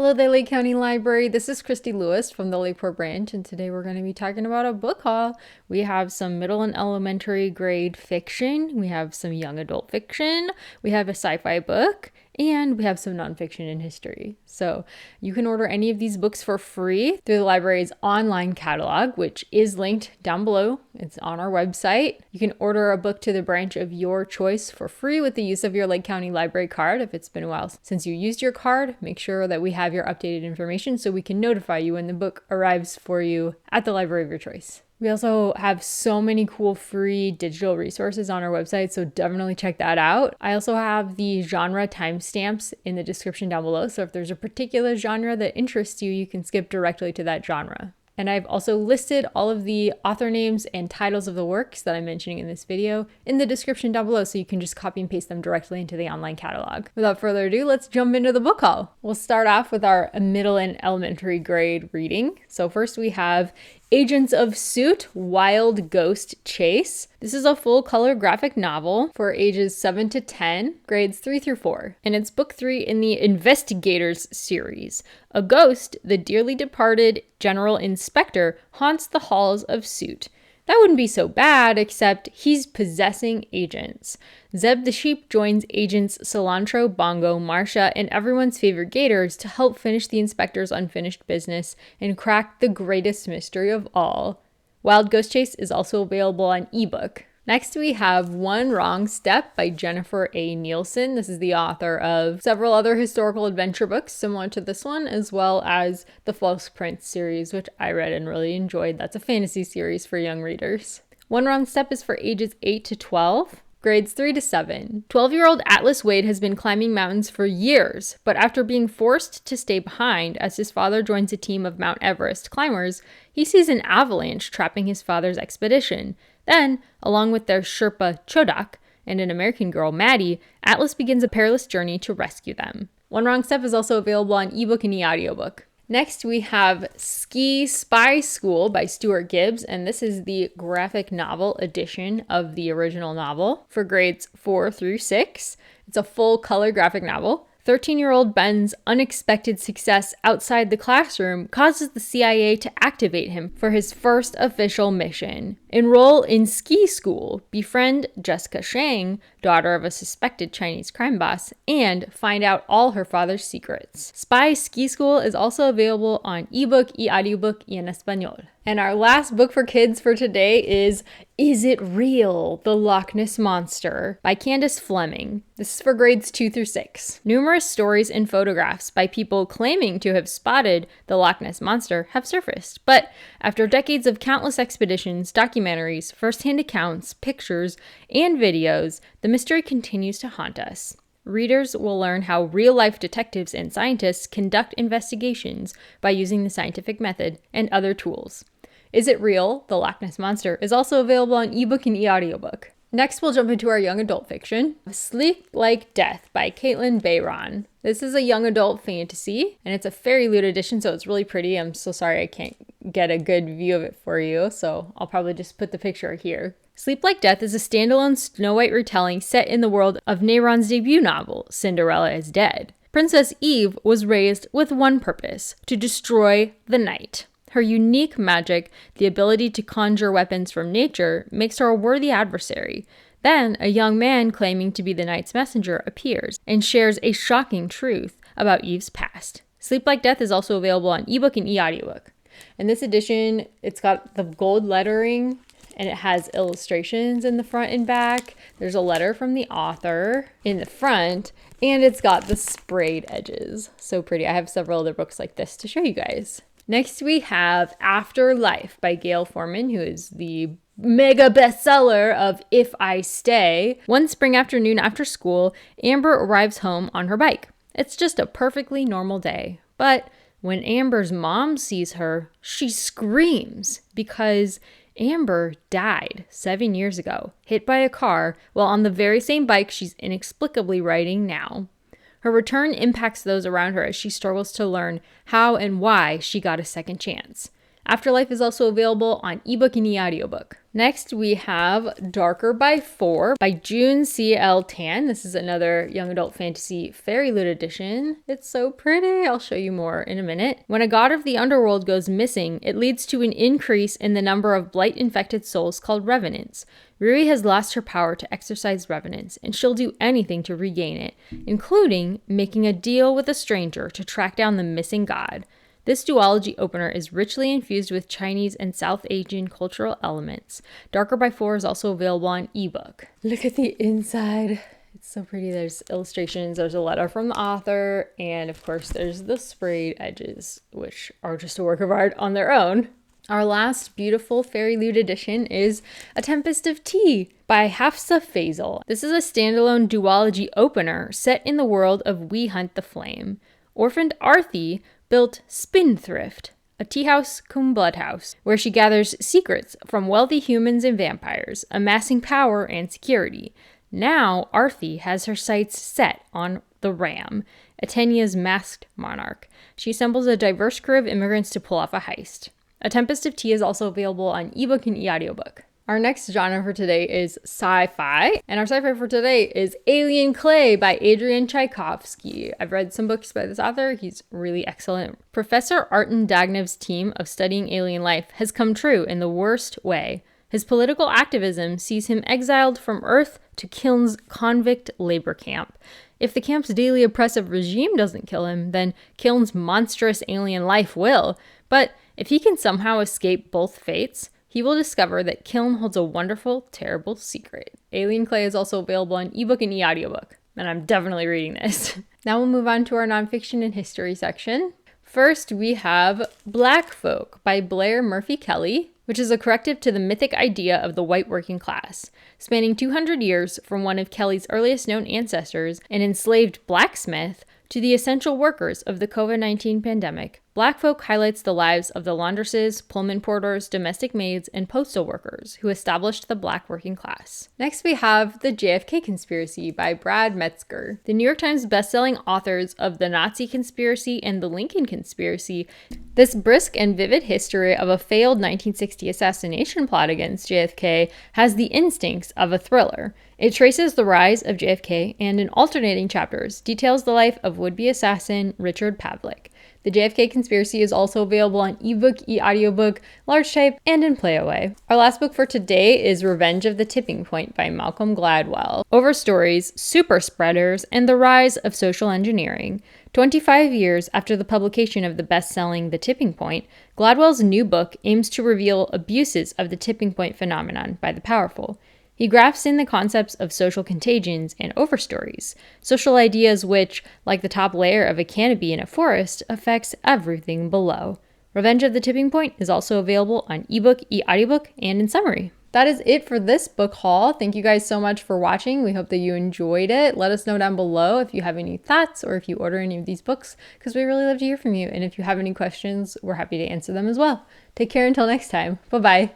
Hello there, Lake County Library. This is Christy Lewis from the Lakeport branch, and today we're going to be talking about a book haul. We have some middle and elementary grade fiction, we have some young adult fiction, we have a sci-fi book, and we have some nonfiction in history. So you can order any of these books for free through the library's online catalog, which is linked down below. It's on our website. You can order a book to the branch of your choice for free with the use of your Lake County Library card. If it's been a while since you used your card, make sure that we have your updated information so we can notify you when the book arrives for you at the library of your choice. We also have so many cool free digital resources on our website, so definitely check that out. I also have the genre timestamps in the description down below, so if there's a particular genre that interests you, you can skip directly to that genre. And I've also listed all of the author names and titles of the works that I'm mentioning in this video in the description down below, so you can just copy and paste them directly into the online catalog. Without further ado, let's jump into the book haul. We'll start off with our middle and elementary grade reading. So first we have Agents of S.U.I.T. Wild Ghost Chase. This is a full color graphic novel for ages 7 to 10, grades 3 through 4. And it's book 3 in the Investigators series. A ghost, the dearly departed General Inspector, haunts the halls of S.U.I.T. That wouldn't be so bad, except he's possessing agents. Zeb the sheep joins agents Cilantro, Bongo, Marsha, and everyone's favorite gators to help finish the inspector's unfinished business and crack the greatest mystery of all. Wild Ghost Chase is also available on ebook. Next, we have One Wrong Step by Jennifer A. Nielsen. This is the author of several other historical adventure books similar to this one, as well as the False Prince series, which I read and really enjoyed. That's a fantasy series for young readers. One Wrong Step is for ages 8 to 12. Grades 3 to 7. 12-year-old Atlas Wade has been climbing mountains for years, but after being forced to stay behind as his father joins a team of Mount Everest climbers, he sees an avalanche trapping his father's expedition. Then, along with their Sherpa Chodak and an American girl, Maddie, Atlas begins a perilous journey to rescue them. One Wrong Step is also available on ebook and e-audiobook. Next, we have Ski Spy School by Stuart Gibbs, and this is the graphic novel edition of the original novel for grades 4 through 6. It's a full color graphic novel. 13-year-old Ben's unexpected success outside the classroom causes the CIA to activate him for his first official mission. Enroll in ski school, befriend Jessica Shang, daughter of a suspected Chinese crime boss, and find out all her father's secrets. Spy Ski School is also available on ebook, e-audiobook, y en español. And our last book for kids for today is It Real? The Loch Ness Monster by Candace Fleming. This is for grades 2 through 6. Numerous stories and photographs by people claiming to have spotted the Loch Ness Monster have surfaced. But after decades of countless expeditions, documentaries, first-hand accounts, pictures, and videos, the mystery continues to haunt us. Readers will learn how real-life detectives and scientists conduct investigations by using the scientific method and other tools. Is It Real? The Loch Ness Monster is also available on ebook and e-audiobook. Next, we'll jump into our young adult fiction, Sleep Like Death by Kalynn Bayron. This is a young adult fantasy, and it's a fairy loot edition, so it's really pretty. I'm so sorry I can't get a good view of it for you, so I'll probably just put the picture here. Sleep Like Death is a standalone Snow White retelling set in the world of Nayron's debut novel, Cinderella is Dead. Princess Eve was raised with one purpose: to destroy the night. Her unique magic, the ability to conjure weapons from nature, makes her a worthy adversary. Then, a young man claiming to be the night's messenger appears and shares a shocking truth about Eve's past. Sleep Like Death is also available on ebook and e-audiobook. In this edition, it's got the gold lettering and it has illustrations in the front and back. There's a letter from the author in the front, and it's got the sprayed edges. So pretty. I have several other books like this to show you guys. Next, we have Afterlife by Gayle Forman, who is the mega bestseller of If I Stay. One spring afternoon after school, Amber arrives home on her bike. It's just a perfectly normal day. But when Amber's mom sees her, she screams because Amber died 7 years ago, hit by a car while on the very same bike she's inexplicably riding now. Her return impacts those around her as she struggles to learn how and why she got a second chance. Afterlife is also available on ebook and e-audiobook. Next, we have Darker by 4 by June C.L. Tan. This is another young adult fantasy fairy loot edition. It's so pretty. I'll show you more in a minute. When a god of the underworld goes missing, it leads to an increase in the number of blight-infected souls called revenants. Rui has lost her power to exorcise revenants, and she'll do anything to regain it, including making a deal with a stranger to track down the missing god. This duology opener is richly infused with Chinese and South Asian cultural elements. Darker by 4 is also available on ebook. Look at the inside. It's so pretty. There's illustrations, there's a letter from the author, and of course there's the sprayed edges, which are just a work of art on their own. Our last beautiful fairy loot edition is A Tempest of Tea by Hafsah Faizal. This is a standalone duology opener set in the world of We Hunt the Flame. Orphaned Arthi built Spinthrift, a tea house cum blood house, where she gathers secrets from wealthy humans and vampires, amassing power and security. Now, Arthi has her sights set on the Ram, Atenia's masked monarch. She assembles a diverse crew of immigrants to pull off a heist. A Tempest of Tea is also available on ebook and e-audiobook. Our next genre for today is sci-fi, and our sci-fi for today is Alien Clay by Adrian Tchaikovsky. I've read some books by this author. He's really excellent. Professor Arten Dagnev's team of studying alien life has come true in the worst way. His political activism sees him exiled from Earth to Kylln's convict labor camp. If the camp's daily oppressive regime doesn't kill him, then Kylln's monstrous alien life will. But if he can somehow escape both fates, he will discover that Kylln holds a wonderful, terrible secret. Alien Clay is also available on ebook and e-audiobook, and I'm definitely reading this. Now we'll move on to our nonfiction and history section. First, we have Black Folk by Blair Murphy Kelle, which is a corrective to the mythic idea of the white working class. Spanning 200 years from one of Kelly's earliest known ancestors, an enslaved blacksmith, to the essential workers of the COVID-19 pandemic, Black Folk highlights the lives of the laundresses, Pullman porters, domestic maids, and postal workers who established the Black working class. Next, we have The JFK Conspiracy by Brad Metzger. The New York Times bestselling authors of The Nazi Conspiracy and The Lincoln Conspiracy, this brisk and vivid history of a failed 1960 assassination plot against JFK has the instincts of a thriller. It traces the rise of JFK and, in alternating chapters, details the life of would-be assassin Richard Pavlik. The JFK Conspiracy is also available on ebook, e-audiobook, large type, and in Playaway. Our last book for today is Revenge of the Tipping Point by Malcolm Gladwell. Over stories, super spreaders, and the rise of social engineering. 25 years after the publication of the best-selling The Tipping Point, Gladwell's new book aims to reveal abuses of the tipping point phenomenon by the powerful. He grafts in the concepts of social contagions and overstories, social ideas which, like the top layer of a canopy in a forest, affects everything below. Revenge of the Tipping Point is also available on ebook, e-audiobook, and in summary. That is it for this book haul. Thank you guys so much for watching. We hope that you enjoyed it. Let us know down below if you have any thoughts or if you order any of these books, because we really love to hear from you. And if you have any questions, we're happy to answer them as well. Take care until next time. Bye-bye.